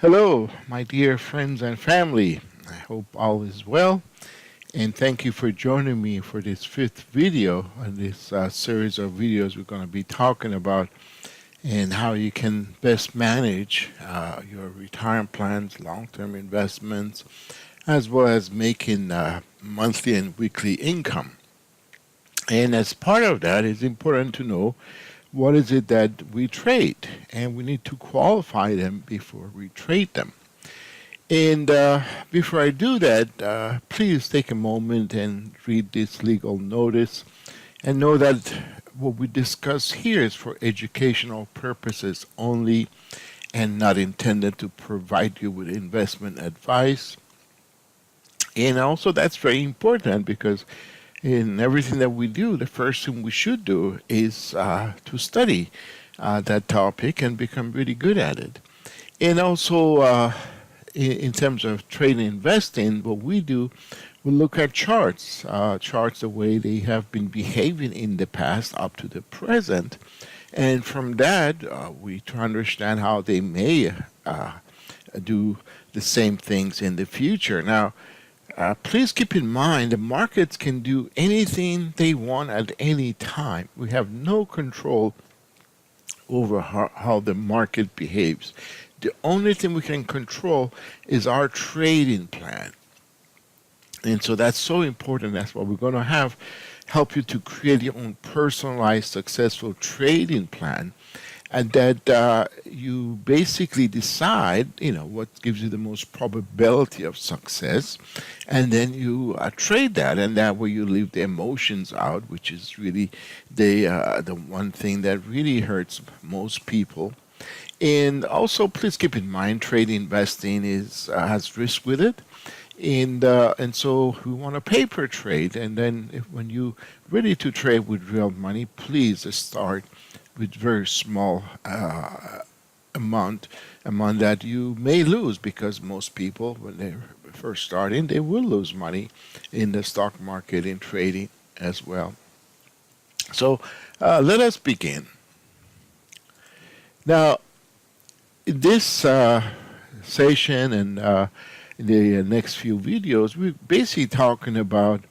Hello, my dear friends and family. I hope all is well, and thank you for joining me for this fifth video on this series of videos we're going to be talking about and how you can best manage your retirement plans, long-term investments, as well as making monthly and weekly income. And as part of that, it's important to know what is it that we trade, and we need to qualify them before we trade them. And before I do that, please take a moment and read this legal notice and know that what we discuss here is for educational purposes only and not intended to provide you with investment advice. And also, that's very important because in everything that we do, the first thing we should do is to study that topic and become really good at it. And also, in terms of trading and investing, what we do, we look at charts, charts the way they have been behaving in the past up to the present. And from that, we try to understand how they may do the same things in the future. Now, please keep in mind the markets can do anything they want at any time. We have no control over how the market behaves. The only thing we can control is our trading plan. And so that's so important. That's what we're going to help you to create your own personalized, successful trading plan. And that you basically decide, what gives you the most probability of success, and then you trade that, and that way you leave the emotions out, which is really the one thing that really hurts most people. And also, please keep in mind, trading investing has risk with it, and so we want a paper trade. And then when you're ready to trade with real money, please start with very small amount that you may lose, because most people, when they're first starting, they will lose money in the stock market, in trading as well. So let us begin. Now, in this session and the next few videos, we're basically talking about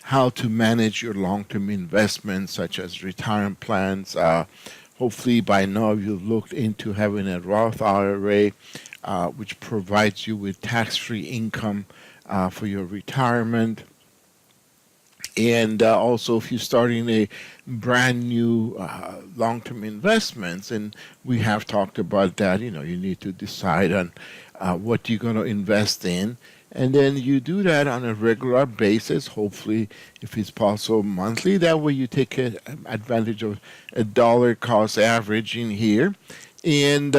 how to manage your long-term investments, such as retirement plans. Hopefully by now you've looked into having a Roth IRA, which provides you with tax-free income for your retirement. And also, if you're starting a brand new long-term investments, and we have talked about that, you need to decide on what you're going to invest in. And then you do that on a regular basis, hopefully, if it's possible, monthly. That way you take advantage of a dollar cost average in here. And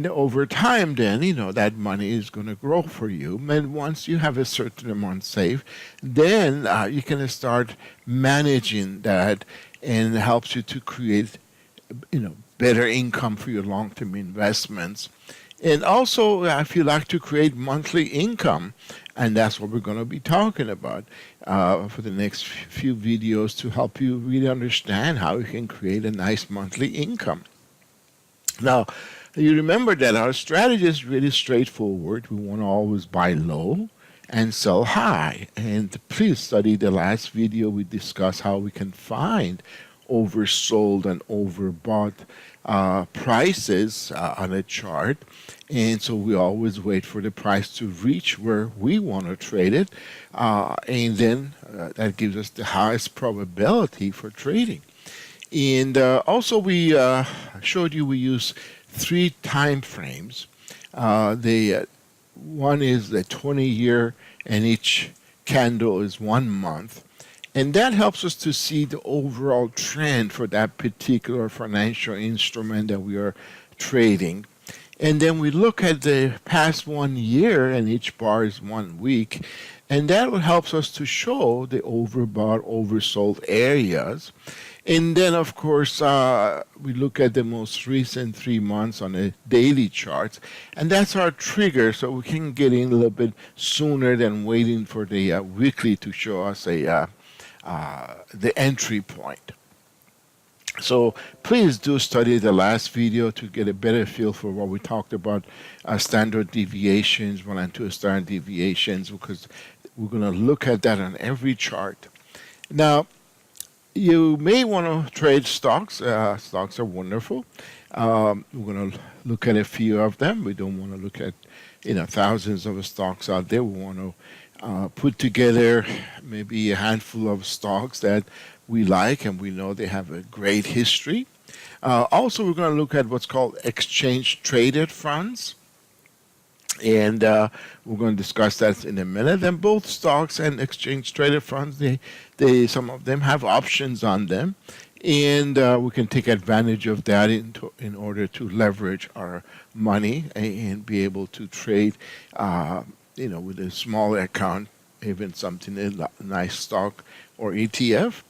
over time, then, that money is going to grow for you. And once you have a certain amount saved, then you can start managing that, and it helps you to create, better income for your long-term investments. And also, if you like to create monthly income, and that's what we're going to be talking about for the next few videos, to help you really understand how you can create a nice monthly income. Now, you remember that our strategy is really straightforward. We want to always buy low and sell high. And please study the last video. We discussed how we can find oversold and overbought prices on a chart. And so we always wait for the price to reach where we want to trade it, and then that gives us the highest probability for trading. And also, we showed you we use 3 time frames. The one is the 20-year, and each candle is 1 month. And that helps us to see the overall trend for that particular financial instrument that we are trading. And then we look at the past 1 year, and each bar is 1 week. And that helps us to show the overbought, oversold areas. And then, of course, we look at the most recent 3 months on the daily charts. And that's our trigger, so we can get in a little bit sooner than waiting for the weekly to show us the entry point. So please do study the last video to get a better feel for what we talked about, standard deviations, 1 and 2 standard deviations, because we're going to look at that on every chart. Now, you may want to trade stocks. Stocks are wonderful. We're going to look at a few of them. We don't want to look at thousands of stocks out there. We want to put together maybe a handful of stocks that we like and we know they have a great history. Also, we're going to look at what's called exchange traded funds. And we're going to discuss that in a minute. And both stocks and exchange traded funds, some of them have options on them, and we can take advantage of that in order to leverage our money and be able to trade, with a small account, even something a nice stock or ETF.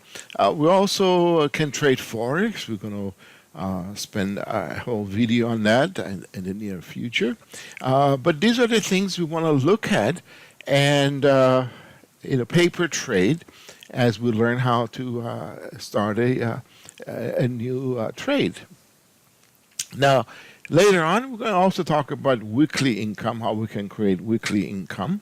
We also can trade Forex. We're going to spend a whole video on that in the near future. But these are the things we want to look at and paper trade as we learn how to start a new trade. Now, later on, we're going to also talk about weekly income, how we can create weekly income.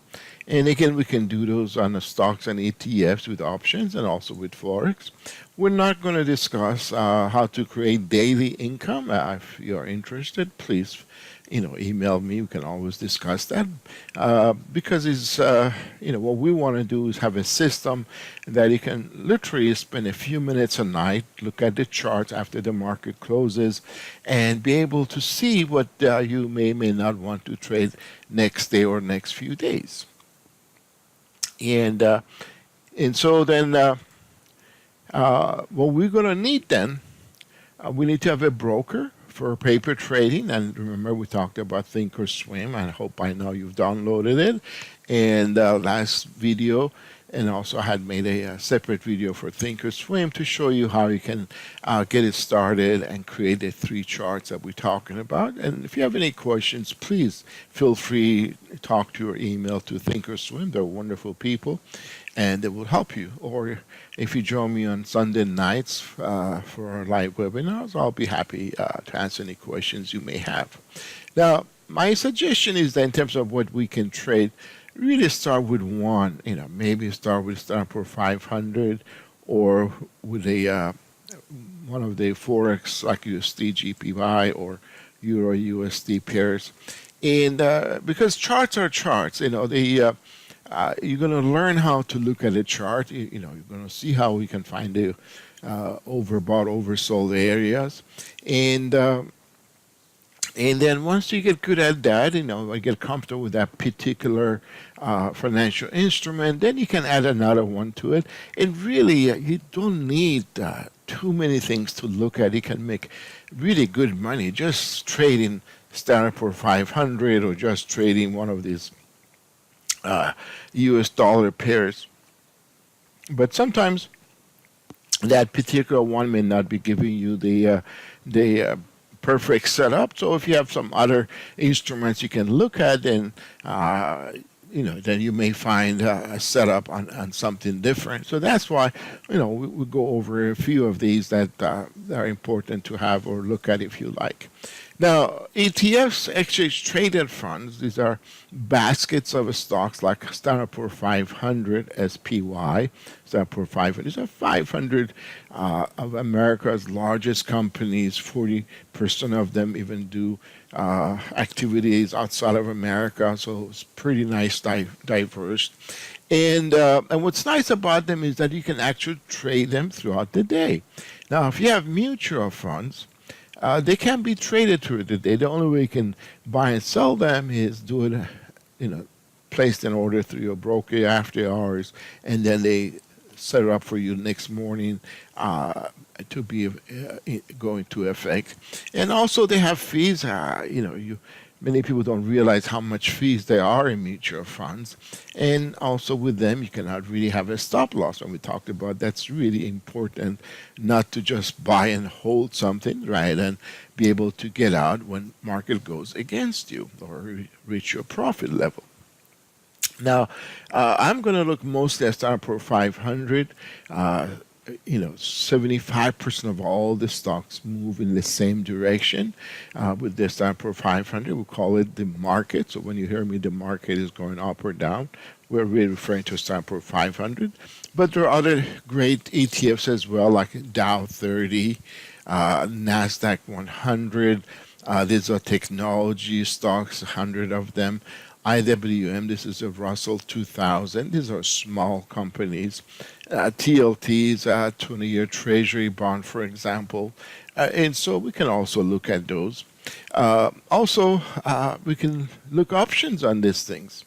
And again, we can do those on the stocks and ETFs with options and also with Forex. We're not going to discuss how to create daily income. If you're interested, please, email me. We can always discuss that because it's, what we want to do is have a system that you can literally spend a few minutes a night, look at the charts after the market closes, and be able to see what you may not want to trade next day or next few days. And so then what we're going to need then, we need to have a broker for paper trading. And remember, we talked about Thinkorswim. I hope by now you've downloaded it. And last video, and also I had made a separate video for Thinkorswim to show you how you can get it started and create the 3 charts that we're talking about. And if you have any questions, please feel free to talk to your email to Thinkorswim. They're wonderful people, and they will help you. Or if you join me on Sunday nights for our live webinars, I'll be happy to answer any questions you may have. Now, my suggestion is that in terms of what we can trade, really start with one. Maybe start with Standard 500 or with a one of the Forex like USD GPY or Euro USD pairs, and because charts are charts, you're going to learn how to look at a chart. You're going to see how we can find the overbought, oversold areas, and then once you get good at that, I get comfortable with that particular financial instrument, then you can add another one to it. And really, you don't need too many things to look at. You can make really good money just trading Standard & Poor's 500 or just trading one of these US dollar pairs. But sometimes that particular one may not be giving you the perfect setup. So if you have some other instruments you can look at, then then you may find a setup on something different. So that's why we go over a few of these that are important to have or look at if you like. Now, ETFs, exchange traded funds, these are baskets of stocks like Standard & Poor's 500 SPY. Standard & Poor's 500. These are 500 of America's largest companies. 40% of them even do activities outside of America, so it's pretty nice, diverse. And what's nice about them is that you can actually trade them throughout the day. Now, if you have mutual funds, they can be traded through the day. The only way you can buy and sell them is do it, placed an order through your broker after hours, and then they set it up for you next morning to be going to effect. And also they have fees. Many people don't realize how much fees there are in mutual funds. And also with them, you cannot really have a stop loss. And we talked about that's really important, not to just buy and hold something, right, and be able to get out when market goes against you or reach your profit level. Now, I'm going to look mostly at Standard & Poor's 500. 75% of all the stocks move in the same direction with the Standard 500. We call it the market. So when you hear me, the market is going up or down, we're really referring to Standard 500. But there are other great ETFs as well, like Dow 30, NASDAQ 100. These are technology stocks, 100 of them. IWM, this is a Russell 2000. These are small companies. TLTs, 20-year Treasury bond, for example. And so we can also look at those. Also, we can look options on these things.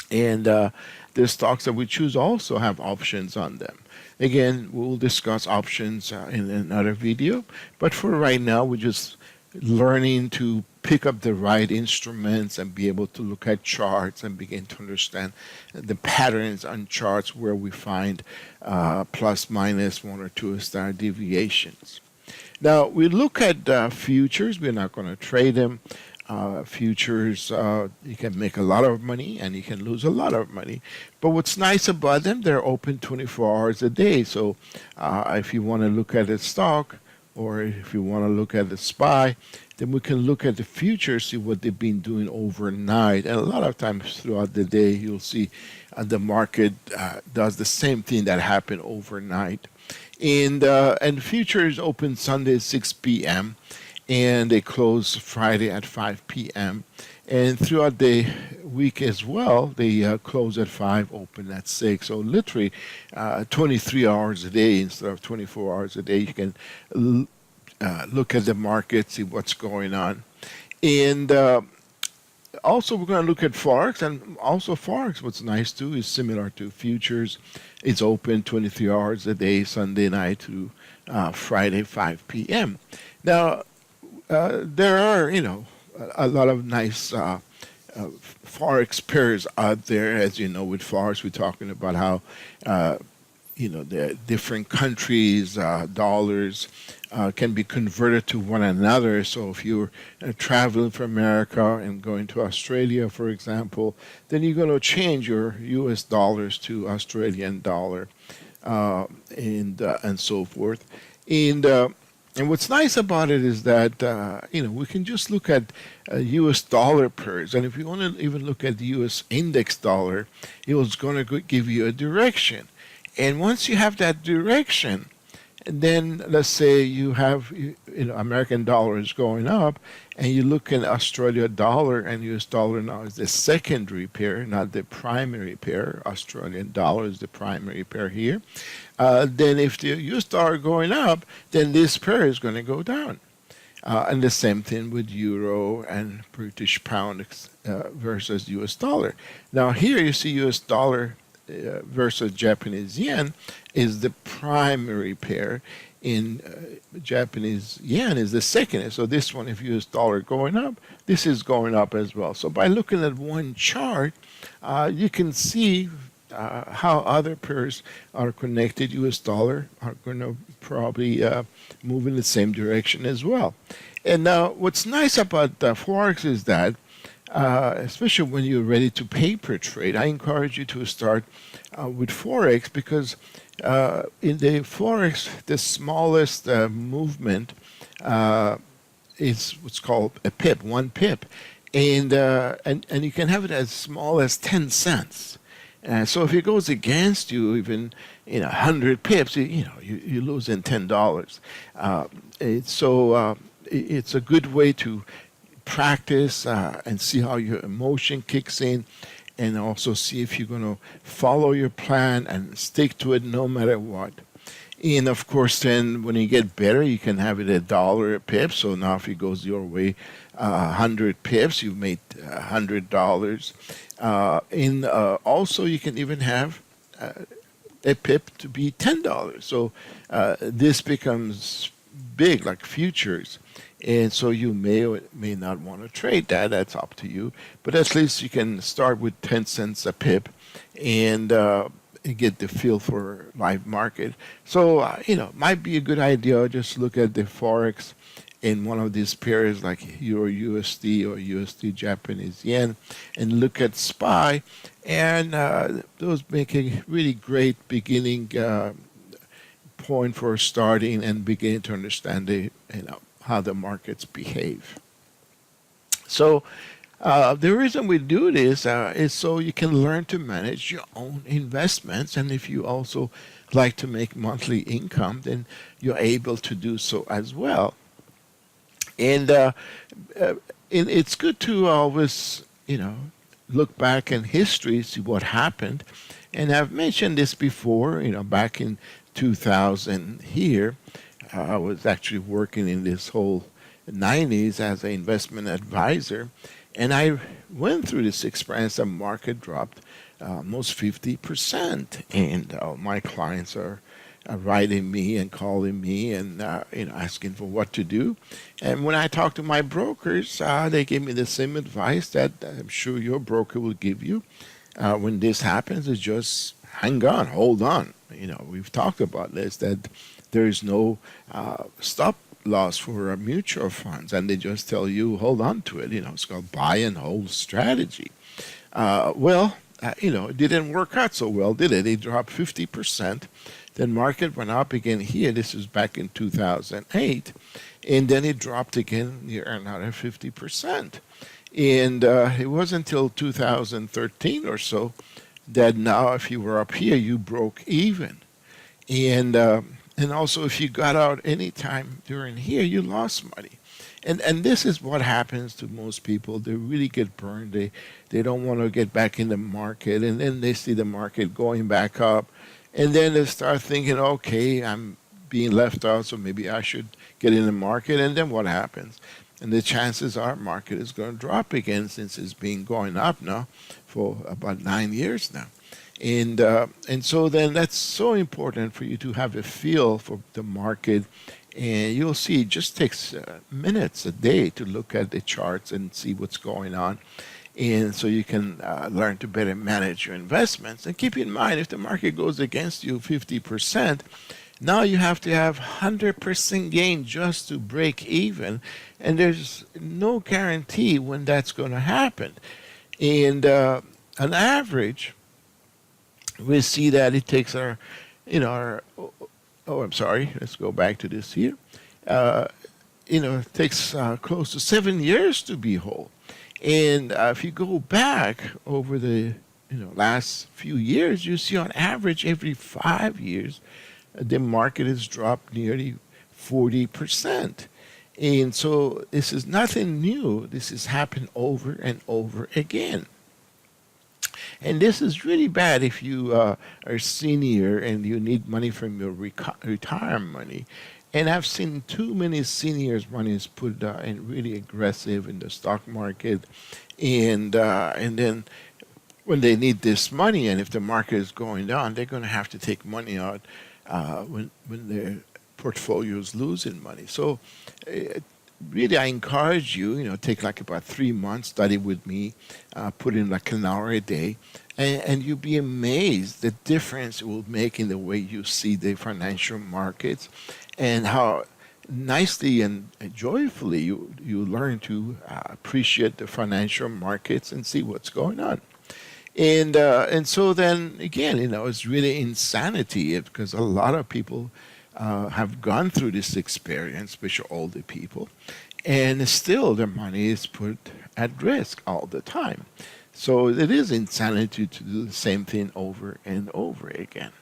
And the stocks that we choose also have options on them. Again, we'll discuss options in another video. But for right now, we're just learning to pick up the right instruments and be able to look at charts and begin to understand the patterns on charts where we find plus minus 1 or 2 standard deviations. Now we look at futures. We're not going to trade them. Futures, you can make a lot of money and you can lose a lot of money. But what's nice about them, they're open 24 hours a day. So if you want to look at a stock, or if you want to look at the SPY, then we can look at the futures, see what they've been doing overnight. And a lot of times throughout the day, you'll see the market does the same thing that happened overnight. And futures open Sunday at 6 p.m. and they close Friday at 5 p.m. And throughout the week as well, they close at 5, open at 6. So literally 23 hours a day instead of 24 hours a day. You can look at the market, see what's going on. And also we're going to look at Forex. And also Forex, what's nice too, is similar to futures. It's open 23 hours a day, Sunday night to Friday, 5 p.m. Now, there are, a lot of nice Forex pairs out there. As you know, with Forex, we're talking about how, the different countries, dollars can be converted to one another. So if you're traveling from America and going to Australia, for example, then you're going to change your U.S. dollars to Australian dollar and so forth. And what's nice about it is that, we can just look at U.S. dollar pairs. And if you want to even look at the U.S. index dollar, it was going to give you a direction. And once you have that direction, then let's say you have, American dollar is going up, and you look at Australia dollar, and U.S. dollar now is the secondary pair, not the primary pair. Australian dollar is the primary pair here. Then if the U.S. dollar going up, then this pair is going to go down. And the same thing with euro and British pound versus U.S. dollar. Now here you see U.S. dollar versus Japanese yen is the primary pair. In Japanese yen is the second. So this one, if U.S. dollar going up, this is going up as well. So by looking at one chart, you can see how other pairs are connected. U.S. dollar are going to probably move in the same direction as well. And now what's nice about Forex is that especially when you're ready to paper trade, I encourage you to start with Forex, because in the Forex, the smallest movement is what's called a pip, 1 pip. And you can have it as small as 10 cents. So if it goes against you, even 100 pips, you're losing $10. It's a good way to practice and see how your emotion kicks in, and also see if you're going to follow your plan and stick to it no matter what. And of course, then when you get better, you can have it $1 a pip. So now if it goes your way, 100 pips, you've made $100. And also you can even have a pip to be $10. So this becomes big, like futures. And so you may or may not want to trade that. That's up to you. But at least you can start with 10 cents a pip and get the feel for live market. So, might be a good idea. Just look at the Forex in one of these pairs like Euro USD or USD Japanese Yen, and look at SPY. And those make a really great beginning point for starting and beginning to understand how the markets behave. So the reason we do this is so you can learn to manage your own investments, and if you also like to make monthly income, then you're able to do so as well. And it's good to always, look back in history, see what happened. And I've mentioned this before, back in 2000 here, I was actually working in this whole 90s as an investment advisor. And I went through this experience. The market dropped almost 50%. And my clients are writing me and calling me and asking for what to do. And when I talk to my brokers, they give me the same advice that I'm sure your broker will give you. When this happens, is just hang on, hold on. We've talked about this, that there is no stop loss for mutual funds, and they just tell you hold on to it. It's called buy and hold strategy. It didn't work out so well, did it? It dropped 50%. Then market went up again here. This was back in 2008, and then it dropped again near another 50%. And it wasn't until 2013 or so that now, if you were up here, you broke even. And also, if you got out any time during here, you lost money. And this is what happens to most people. They really get burned. They don't want to get back in the market, and then they see the market going back up, and then they start thinking, okay, I'm being left out, so maybe I should get in the market. And then what happens? And the chances are market is going to drop again, since it's been going up now for about 9 years now. And so then that's so important for you to have a feel for the market. And you'll see it just takes minutes a day to look at the charts and see what's going on. And so you can learn to better manage your investments. And keep in mind, if the market goes against you 50%, now you have to have 100% gain just to break even. And there's no guarantee when that's going to happen. And on average, we see that it takes I'm sorry, let's go back to this here. It takes close to 7 years to be whole. And if you go back over the last few years, you see on average every 5 years, the market has dropped nearly 40%. And so this is nothing new. This has happened over and over again. And this is really bad if you are a senior and you need money from your retirement money. And I've seen too many seniors' money is put in really aggressive in the stock market. And then when they need this money, and if the market is going down, they're going to have to take money out when their portfolio is losing money. So really, I encourage you, take like about 3 months, study with me, put in like an hour a day, and you'll be amazed the difference it will make in the way you see the financial markets, and how nicely and joyfully you learn to appreciate the financial markets and see what's going on. And so then again, it's really insanity, because a lot of people have gone through this experience, especially older people, and still their money is put at risk all the time. So it is insanity to do the same thing over and over again.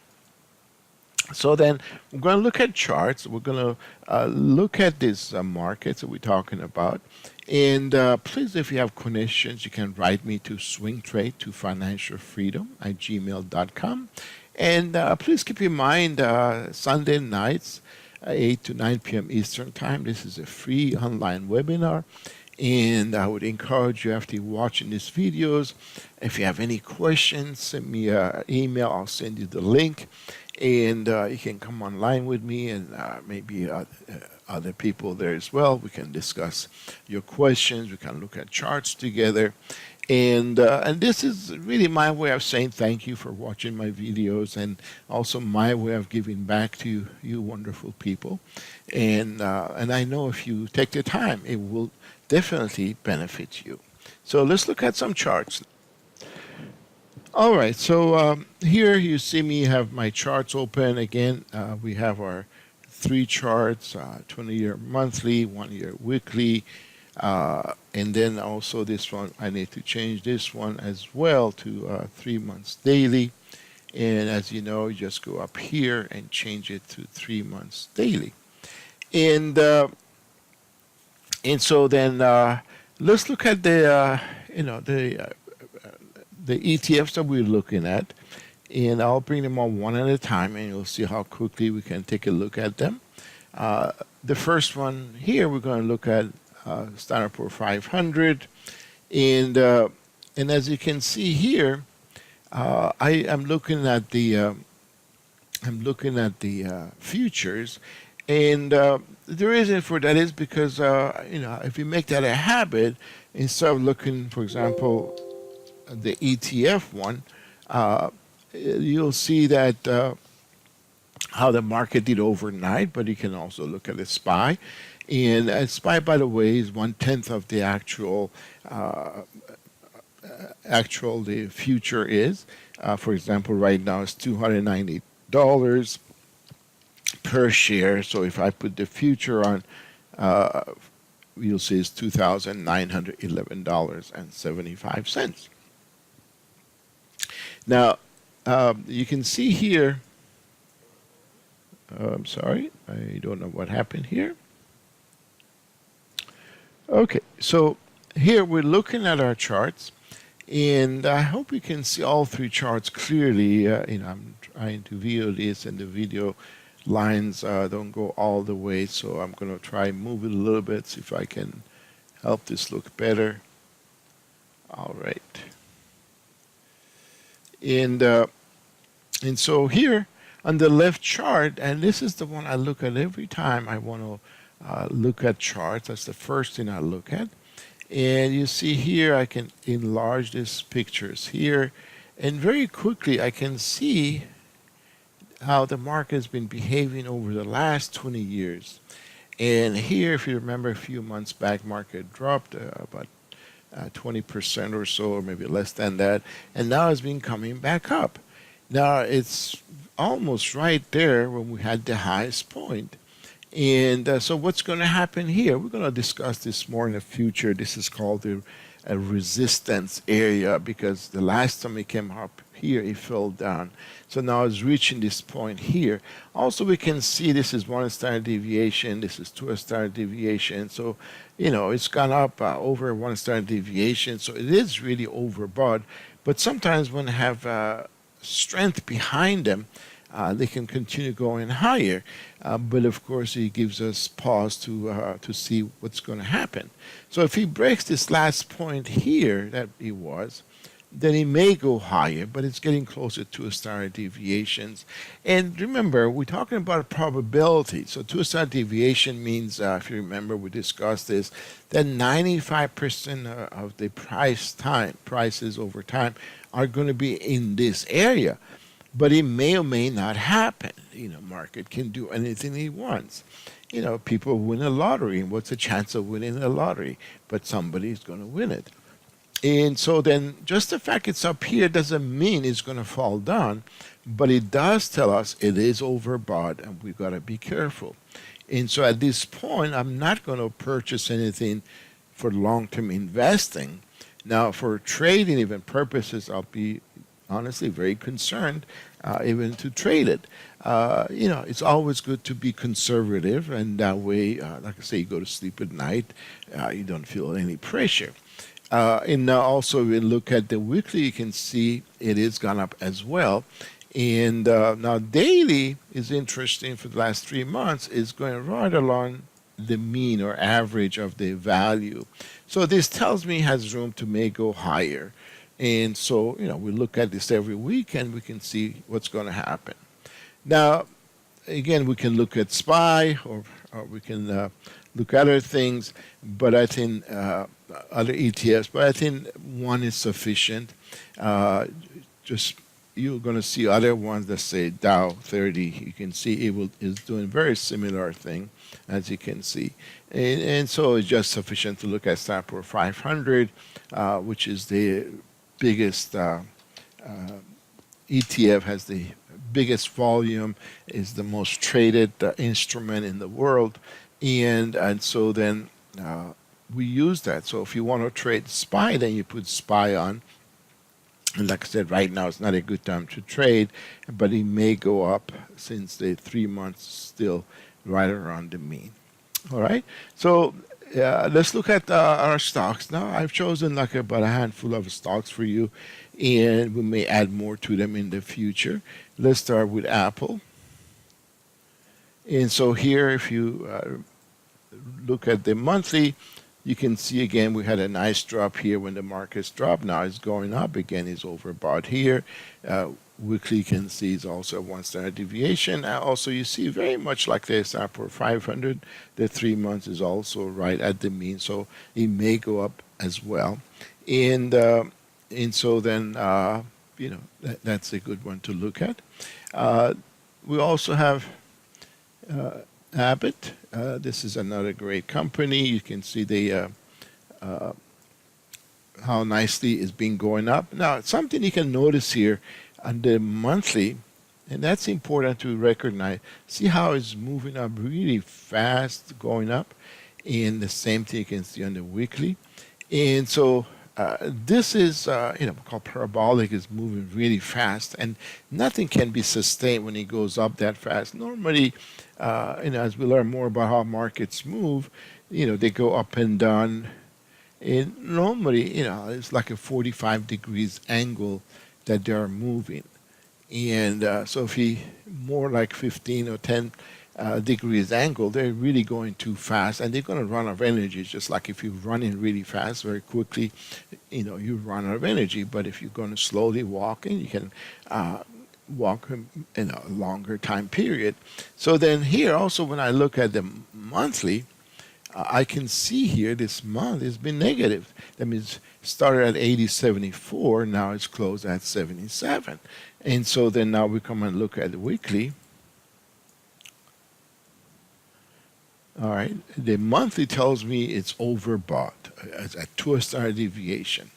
So then we're going to look at charts. We're going to look at these markets that we're talking about. And please, if you have questions, you can write me to swingtrade2financialfreedom@gmail.com. And please keep in mind, Sunday nights, 8 to 9 p.m. Eastern Time. This is a free online webinar. And I would encourage you, after watching these videos, if you have any questions, send me an email. I'll send you the link. And you can come online with me, and maybe other people there as well. We can discuss your questions. We can look at charts together. And this is really my way of saying thank you for watching my videos, and also my way of giving back to you wonderful people. And I know if you take the time, it will definitely benefit you. So let's look at some charts. All right, so here you see me have my charts open. Again, we have our three charts, 20-year monthly, 1-year weekly, and then also this one, I need to change this one as well to 3 months daily. And as you know, you just go up here and change it to 3 months daily. And so then let's look at the ETFs that we're looking at, and I'll bring them on one at a time, and you'll see how quickly we can take a look at them. The first one here, we're going to look at Standard Poor's 500, and as you can see here, I am looking at the futures, and the reason for that is because if you make that a habit, instead of looking, for example, the ETF one, you'll see that how the market did overnight, but you can also look at the SPY. And SPY, by the way, is 1/10 of the actual the future is. For example, right now it's $290 per share. So if I put the future on, you'll see it's $2,911.75. Now, you can see here, I'm sorry, I don't know what happened here. Okay, so here we're looking at our charts, and I hope you can see all three charts clearly. I'm trying to view this, and the video lines don't go all the way, so I'm going to try and move it a little bit, see if I can help this look better. All right. And so here on the left chart, and this is the one I look at every time I want to look at charts. That's the first thing I look at. And you see here I can enlarge these pictures here, and very quickly I can see how the market has been behaving over the last 20 years. And here, if you remember, a few months back, market dropped about 20% or so, or maybe less than that, and now it's been coming back up. Now it's almost right there when we had the highest point. And so what's going to happen here? We're going to discuss this more in the future. This is called a resistance area, because the last time it came up here, it fell down. So now it's reaching this point here. Also, we can see this is 1 standard deviation. This is 2 standard deviation. So, it's gone up over 1 standard deviation. So it is really overbought. But sometimes when they have strength behind them, they can continue going higher. But of course, it gives us pause to see what's going to happen. So if he breaks this last point here that he was, then it may go higher, but it's getting closer to a standard deviations. And remember, we're talking about a probability. So 2 standard deviation means, if you remember, we discussed this, that 95% of the prices over time are going to be in this area. But it may or may not happen. Market can do anything it wants. People win a lottery, and what's the chance of winning a lottery? But somebody's going to win it. And so then just the fact it's up here doesn't mean it's going to fall down, but it does tell us it is overbought, and we've got to be careful. And so at this point, I'm not going to purchase anything for long-term investing. Now, for trading even purposes, I'll be honestly very concerned even to trade it. It's always good to be conservative, and that way, like I say, you go to sleep at night, you don't feel any pressure. And now also we look at the weekly, you can see it has gone up as well. And now daily is interesting. For the last 3 months, is going right along the mean or average of the value. So this tells me it has room to may go higher. And so, we look at this every week and we can see what's going to happen. Now, again, we can look at SPY, or we can look at other things, but I think other ETFs, but I think one is sufficient. Just you're going to see other ones that say Dow 30. You can see it is doing very similar thing, as you can see. And so it's just sufficient to look at Standard Poor's 500, which is the biggest ETF has the biggest volume, is the most traded instrument in the world, and so then we use that. So if you want to trade SPY, then you put SPY on. And like I said, right now it's not a good time to trade, but it may go up since the 3 months is still right around the mean. All right, so let's look at our stocks now. I've chosen like about a handful of stocks for you, and we may add more to them in the future. Let's start with Apple. And so here, if you look at the monthly, you can see again we had a nice drop here when the markets dropped. Now it's going up again. It's overbought here. Weekly, you can see is also a 1 standard deviation. Also, you see very much like the S&P 500, the 3 months is also right at the mean, so it may go up as well. And so then that's a good one to look at. We also have Abbott. This is another great company. You can see the how nicely it's been going up. Now, something you can notice here on the monthly, and that's important to recognize. See how it's moving up really fast, going up, and the same thing you can see on the weekly. And so this is called parabolic, is moving really fast, and nothing can be sustained when it goes up that fast. Normally, as we learn more about how markets move, they go up and down. And normally, it's like a 45 degrees angle that they are moving. And so if you more like 15 or 10 degrees angle, they're really going too fast, and they're going to run out of energy. It's just like if you're running really fast, very quickly, you run out of energy. But if you're going to slowly walk in, you can walk in a longer time period. So then here also, when I look at the monthly, I can see here this month has been negative. That means started at 80.74, now it's closed at 77. And so then now we come and look at the weekly. All right, the monthly tells me it's overbought as a 2-standard deviation.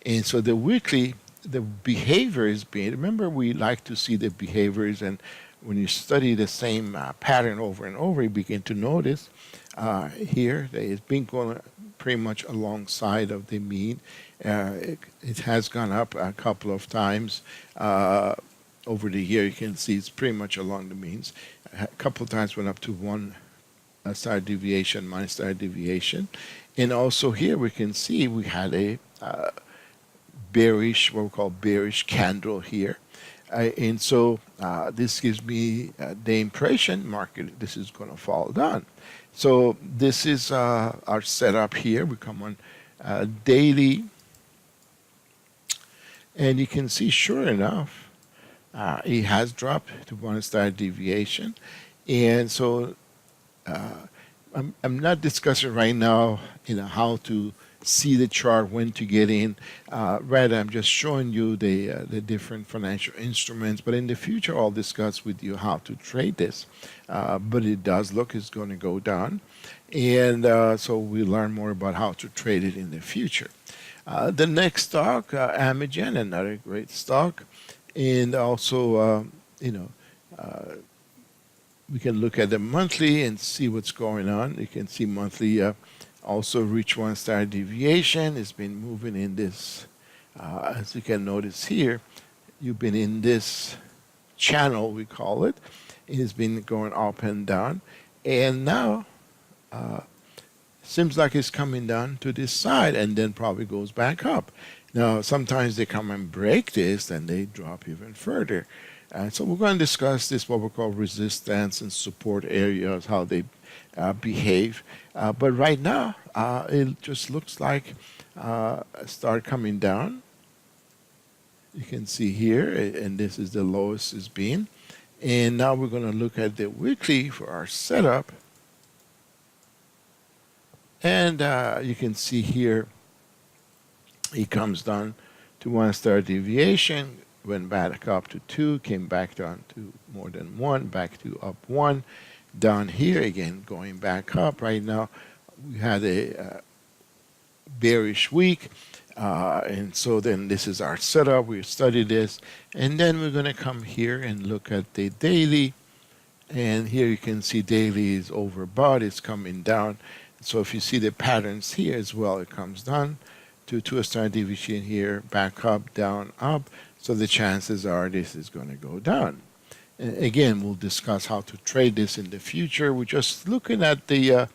And so the weekly, the behavior is being, remember we like to see the behaviors, and when you study the same pattern over and over, you begin to notice here that it's been going pretty much alongside of the mean. It has gone up a couple of times over the year. You can see it's pretty much along the means. A couple of times went up to 1 standard deviation, minus standard deviation. And also here we can see we had a bearish, what we call bearish candle here. And so this gives me the impression market, this is going to fall down. So this is our setup here. We come on daily, and you can see, sure enough, it has dropped to 1 standard deviation. And so I'm not discussing right now, how to see the chart, when to get in. Rather, I'm just showing you the different financial instruments. But in the future, I'll discuss with you how to trade this. But it does look it's going to go down. And so we'll learn more about how to trade it in the future. The next stock, Amegen, another great stock. And also, we can look at the monthly and see what's going on. You can see monthly also reach 1 standard deviation. It's been moving in this, as you can notice here, you've been in this channel, we call it. It's been going up and down. And now, seems like it's coming down to this side and then probably goes back up. Now, sometimes they come and break this and they drop even further. So we're going to discuss this, what we call resistance and support areas, how they behave. But right now, it just looks like start coming down. You can see here, and this is the lowest it's been. And now we're going to look at the weekly for our setup. And you can see here, it comes down to 1 standard deviation, went back up to 2, came back down to more than 1, back to up 1, down here again, going back up. Right now, we had a bearish week. And so then this is our setup. We study this, and then we're going to come here and look at the daily. And here you can see daily is overbought, it's coming down. So if you see the patterns here as well, it comes down to a standard deviation here, back up, down, up. So the chances are this is going to go down. And again, we'll discuss how to trade this in the future. We're just looking at the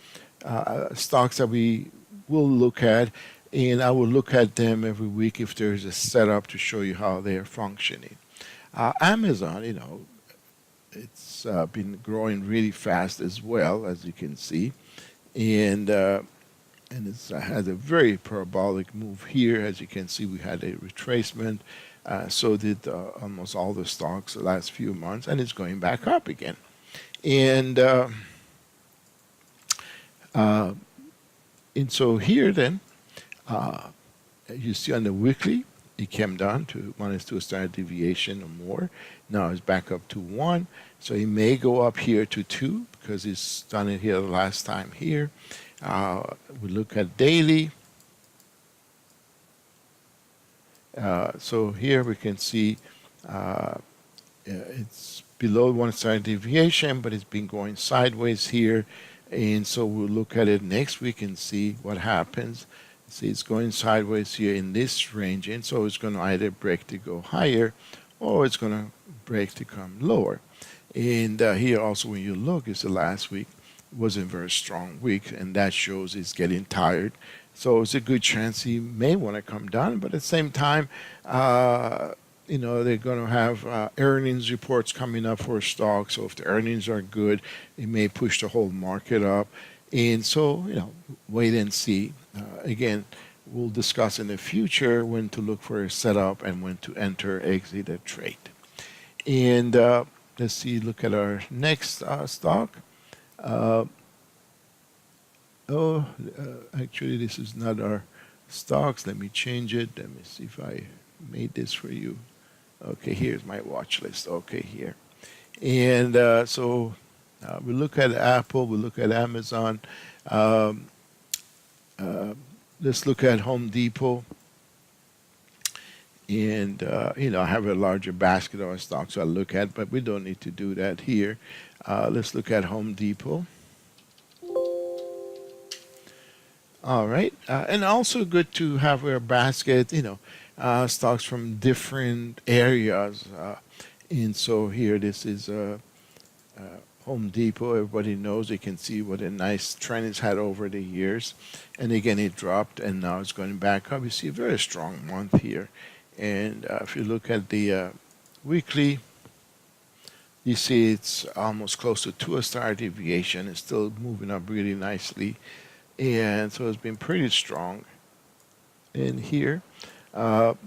stocks that we will look at, and I will look at them every week if there's a setup to show you how they're functioning. Amazon, it's been growing really fast as well, as you can see, and it's had a very parabolic move here. As you can see, we had a retracement. So did almost all the stocks the last few months, and it's going back up again. And so here then, you see on the weekly, it came down to -2 standard deviation or more. Now it's back up to 1. So it may go up here to 2 because it's done it here the last time here. We look at daily. So here we can see it's below 1 standard deviation, but it's been going sideways here. And so we'll look at it next week and see what happens. See, it's going sideways here in this range, and so it's going to either break to go higher or it's going to break to come lower. And here also, when you look, it's the last week wasn't a very strong week, and that shows it's getting tired. So it's a good chance he may want to come down, but at the same time, they're going to have earnings reports coming up for stock. So if the earnings are good, it may push the whole market up. And so, wait and see. Again, we'll discuss in the future when to look for a setup and when to enter, exit a trade. And let's see, look at our next stock. Actually, this is not our stocks. Let me change it. Let me see if I made this for you. Okay, here's my watch list. Okay, here. And so we look at Apple, we look at Amazon. Let's look at Home Depot. And, I have a larger basket of stocks I look at, but we don't need to do that here. Let's look at Home Depot. All right. And also good to have a basket, stocks from different areas. And so here, this is Home Depot. Everybody knows, you can see what a nice trend it's had over the years. And again, it dropped, and now it's going back up. You see a very strong month here. And if you look at the weekly, you see it's almost close to 2 standard deviation. It's still moving up really nicely. And so it's been pretty strong in here. Now,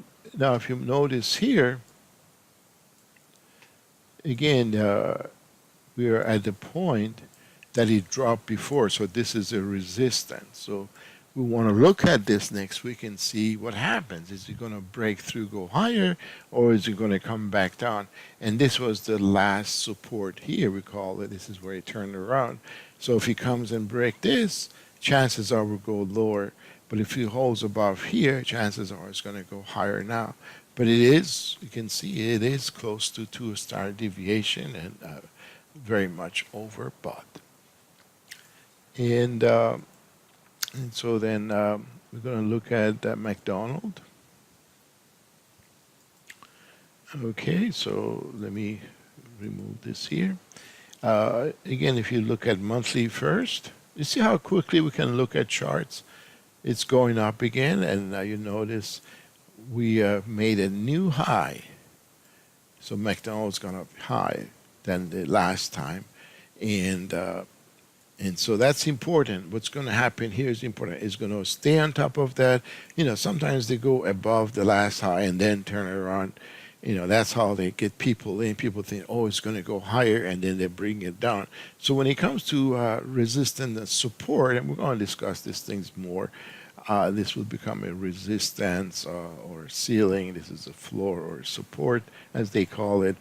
if you notice here, again, we are at the point that it dropped before. So this is a resistance. So we want to look at this next week and see what happens. Is it going to break through, go higher, or is it going to come back down? And this was the last support here, we call it. This is where it turned around. So if he comes and break this, chances are we'll go lower. But if he holds above here, chances are it's going to go higher now. But it is, you can see it is close to 2 standard deviation and very much overbought. And so then we're going to look at McDonald's. Okay, so let me remove this here. Again, if you look at monthly first, you see how quickly we can look at charts. It's going up again, and you notice we made a new high. So McDonald's gone up high than the last time, and so that's important. What's going to happen here is important. It's going to stay on top of that. Sometimes they go above the last high and then turn around. That's how they get people in. People think, oh, it's going to go higher, and then they bring it down. So when it comes to resistance and support, and we're going to discuss these things more, this will become a resistance or ceiling. This is a floor or support, as they call it.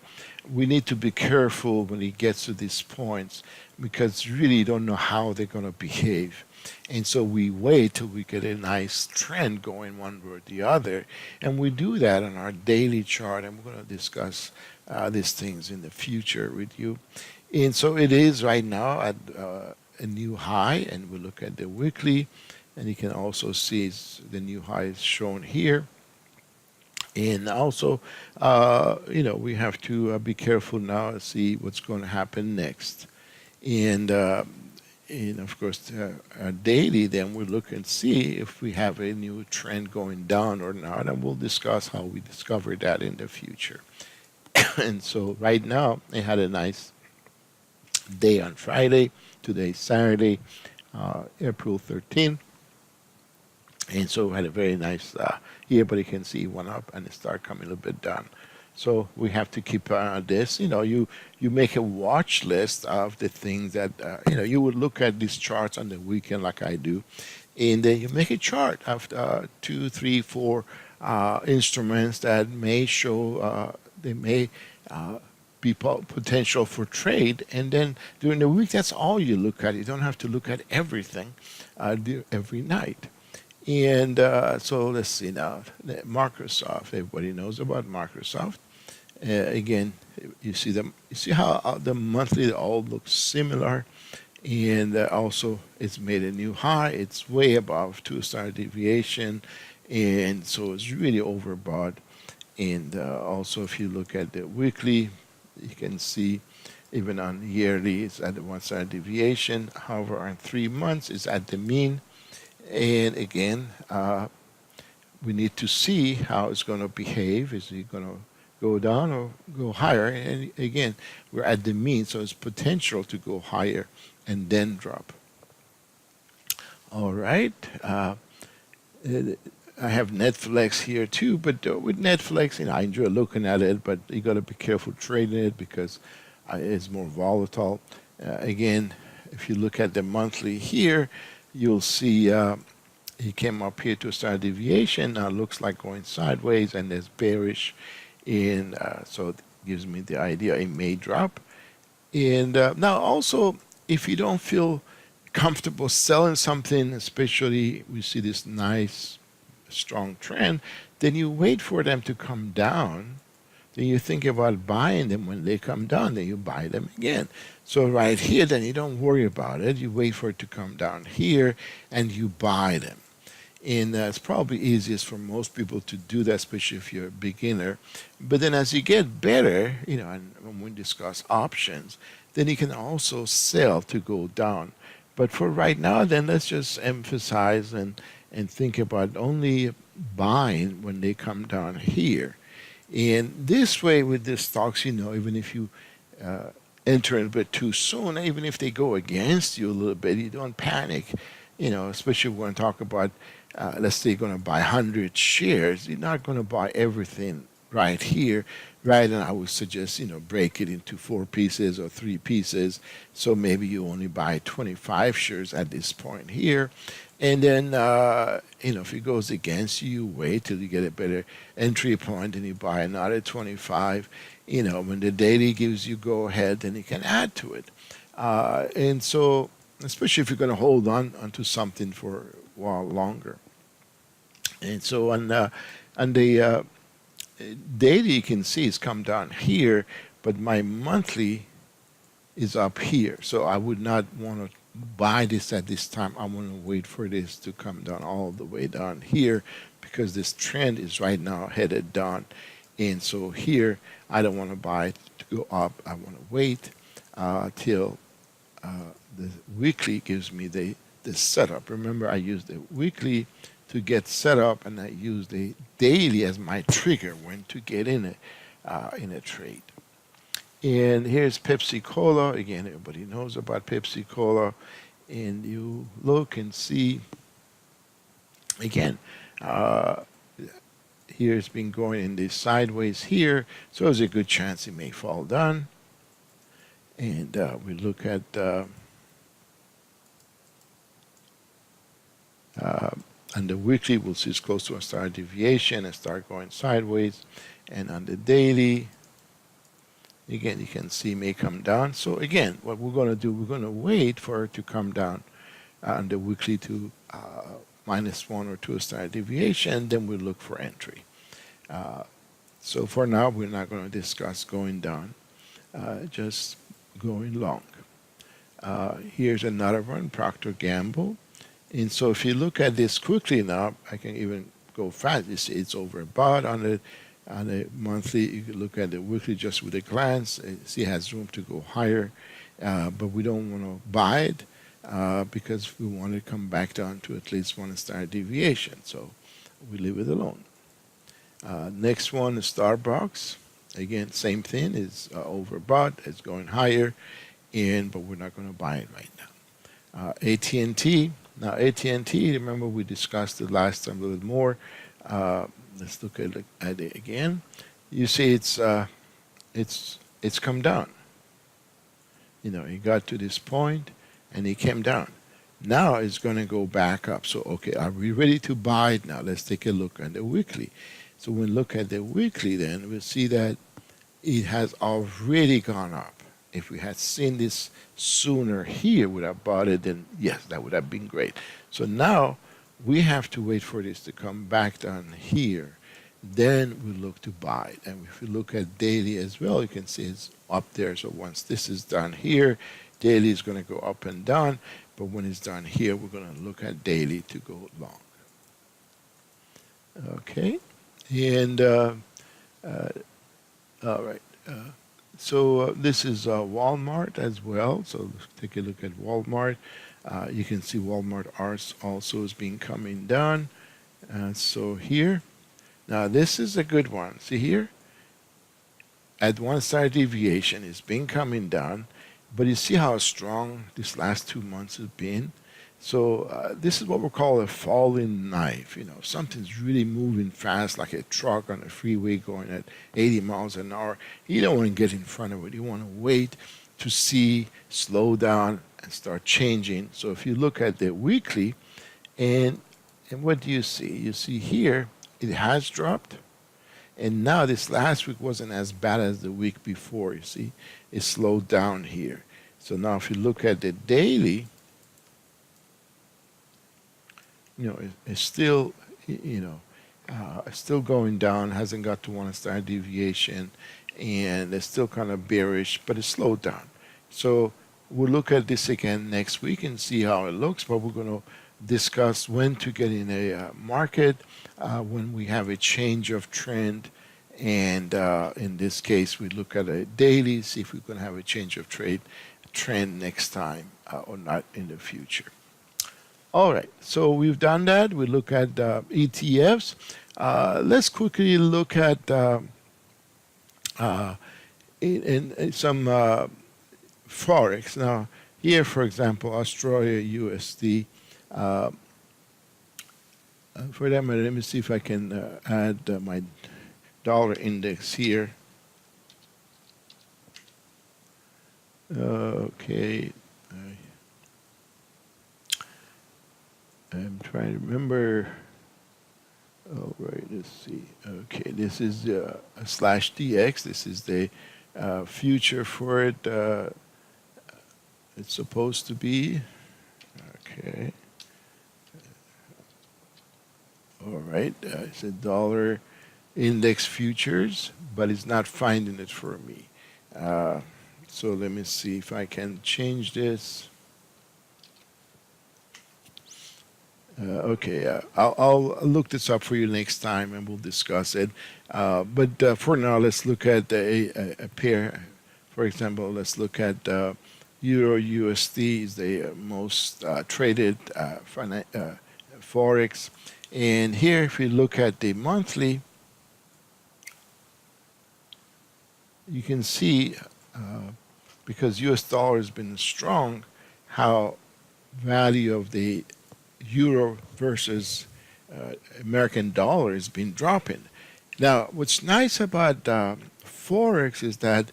We need to be careful when it gets to these points because really you don't know how they're going to behave. And so we wait till we get a nice trend going one way or the other. And we do that on our daily chart. And we're going to discuss these things in the future with you. And so it is right now at a new high. And we look at the weekly. And you can also see the new high is shown here. And also, we have to be careful now and see what's going to happen next. And of course, daily, then we'll look and see if we have a new trend going down or not. And we'll discuss how we discover that in the future. And so right now, I had a nice day on Friday. Today's Saturday, April 13th. And so we had a very nice here, but you can see it went up and it started coming a little bit down. So we have to keep an eye on this. You make a watch list of the things that, you would look at these charts on the weekend like I do. And then you make a chart of 2, 3, 4 instruments that may show, they may be potential for trade. And then during the week, that's all you look at. You don't have to look at everything every night. And so let's see now, Microsoft. Everybody knows about Microsoft. Again, you see how the monthly all looks similar, and also it's made a new high. It's way above 2-standard deviation, and so it's really overbought. And also, if you look at the weekly, you can see even on yearly it's at the 1-standard deviation. However, on 3 months it's at the mean. And again, we need to see how it's going to behave. Is it going to go down or go higher? And again, we're at the mean, so it's potential to go higher and then drop. All right. I have Netflix here too, but with Netflix, I enjoy looking at it, but you got to be careful trading it because it's more volatile. Again, if you look at the monthly here, you'll see he came up here to a standard deviation. Now it looks like going sideways, and there's bearish, and so it gives me the idea it may drop. And now also, if you don't feel comfortable selling something, especially we see this nice strong trend, then you wait for them to come down. Then you think about buying them. When they come down, then you buy them again. So right here, then you don't worry about it. You wait for it to come down here, and you buy them. And it's probably easiest for most people to do that, especially if you're a beginner. But then as you get better, and when we discuss options, then you can also sell to go down. But for right now, then let's just emphasize and think about only buying when they come down here. And this way with the stocks, even if you enter a bit too soon, even if they go against you a little bit, you don't panic, especially when we talk about, let's say you're going to buy 100 shares, you're not going to buy everything right here, right? And I would suggest, break it into 4 pieces or 3 pieces. So maybe you only buy 25 shares at this point here. And then, if it goes against you, you wait till you get a better entry point and you buy another 25. When the daily gives you go ahead, then you can add to it. And so, especially if you're going to hold on to something for a while longer. And so on the daily, you can see it's come down here, but my monthly is up here. So I would not want to buy this at this time. I want to wait for this to come down all the way down here because this trend is right now headed down. And so here, I don't want to buy it to go up. I want to wait till the weekly gives me the setup. Remember, I use the weekly to get set up, and I use the daily as my trigger when to get in a trade. And here's Pepsi Cola. Again, everybody knows about Pepsi Cola. And you look and see, again, here it's been going in this sideways here. So there's a good chance it may fall down. And we look at On the weekly, we'll see it's close to a standard deviation and start going sideways. And on the daily, again, you can see may come down. So again, what we're going to do, we're going to wait for it to come down on the weekly to -1 or 2 standard deviation. Then we'll look for entry. So for now, we're not going to discuss going down, just going long. Here's another one, Procter Gamble. And so if you look at this quickly now, I can even go fast. You see it's overbought on a monthly. You can look at the weekly just with a glance. See it has room to go higher, but we don't want to buy it because we want to come back down to at least 1 standard deviation. So we leave it alone. Next one is Starbucks. Again, same thing. It's overbought. It's going higher, but we're not going to buy it right now. AT&T. Now AT&T. Remember we discussed it last time a little more. Let's look at it again. You see, it's come down. You know, it got to this point, and it came down. Now it's going to go back up. So okay, are we ready to buy it now? Let's take a look at the weekly. So when we look at the weekly, then we'll see that it has already gone up. If we had seen this sooner here, would have bought it, then yes, that would have been great. So now we have to wait for this to come back down here. Then we look to buy it. And if we look at daily as well, you can see it's up there. So once this is done here, daily is going to go up and down. But when it's done here, we're going to look at daily to go long. Okay. And all right. So this is Walmart as well. So let's take a look at Walmart. You can see Walmart also is being coming down. So here, now this is a good one. See here, at 1 standard deviation, it's been coming down, but you see how strong this last 2 months have been. So this is what we call a falling knife. You know, something's really moving fast, like a truck on a freeway going at 80 miles an hour. You don't want to get in front of it. You want to wait to see, slow down, and start changing. So if you look at the weekly, and what do you see? You see here, it has dropped. And now this last week wasn't as bad as the week before. You see, it slowed down here. So now if you look at the daily, you know, it's still, you know, it's still going down, hasn't got to 1 standard deviation, and it's still kind of bearish, but it's slowed down. So we'll look at this again next week and see how it looks, but we're going to discuss when to get in a market, when we have a change of trend, and in this case, we look at a daily, see if we're going to have a change of trend next time or not in the future. All right, so we've done that. We look at ETFs. Let's quickly look at in some Forex. Now, here, for example, Australia USD. For that matter, let me see if I can add my dollar index here. Okay. I'm trying to remember. All right, let's see. Okay, this is /DX. This is the future for it. It's supposed to be. Okay. All right, it's a dollar index futures, but it's not finding it for me. So let me see if I can change this. Okay, I'll look this up for you next time and we'll discuss it. But for now, let's look at a pair. For example, let's look at Euro USD is the most traded Forex. And here, if we look at the monthly, you can see, because US dollar has been strong, how value of the euro versus American dollar has been dropping. Now, what's nice about Forex is that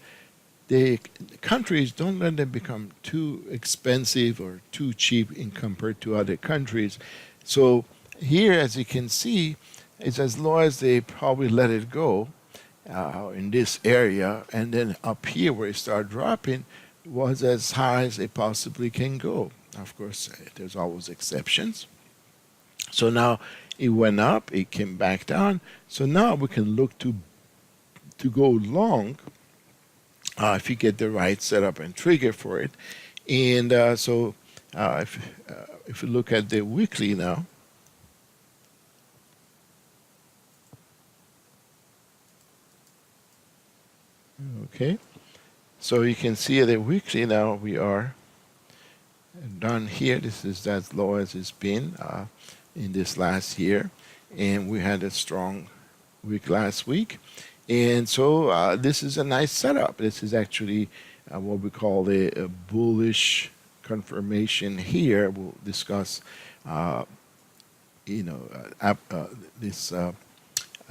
the countries don't let them become too expensive or too cheap in compared to other countries. So here, as you can see, it's as low as they probably let it go in this area, and then up here where it started dropping was as high as it possibly can go. Of course, there's always exceptions. So now it went up, it came back down. So now we can look to go long if you get the right setup and trigger for it. And if you look at the weekly now, okay, so you can see the weekly now we are down here. This is as low as it's been in this last year, and we had a strong week last week. And so this is a nice setup. This is actually what we call a bullish confirmation here. We'll discuss, this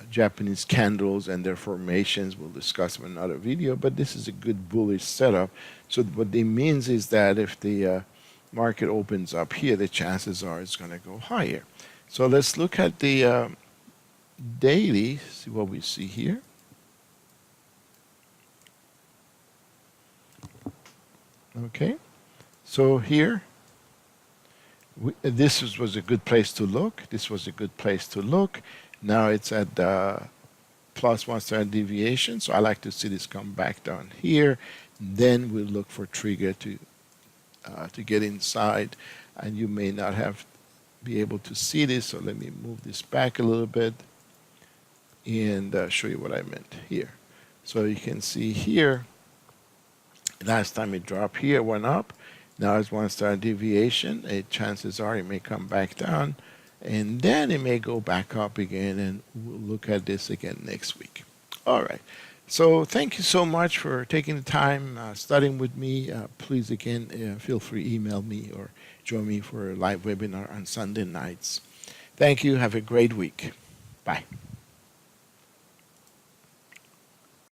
Japanese candles and their formations. We'll discuss in another video, but this is a good bullish setup. So what it means is that if the market opens up here, the chances are it's going to go higher. So let's look at the daily, see what we see here. Okay, so here, this was a good place to look. This was a good place to look. Now it's at plus 1 standard deviation, so I like to see this come back down here. Then we'll look for trigger to get inside, and you may not be able to see this, so let me move this back a little bit and show you what I meant here. So you can see here, last time it dropped here, went up. Now it's 1 standard deviation. Chances are it may come back down, and then it may go back up again, and we'll look at this again next week. All right. So thank you so much for taking the time studying with me. Please, again, feel free to email me or join me for a live webinar on Sunday nights. Thank you. Have a great week. Bye.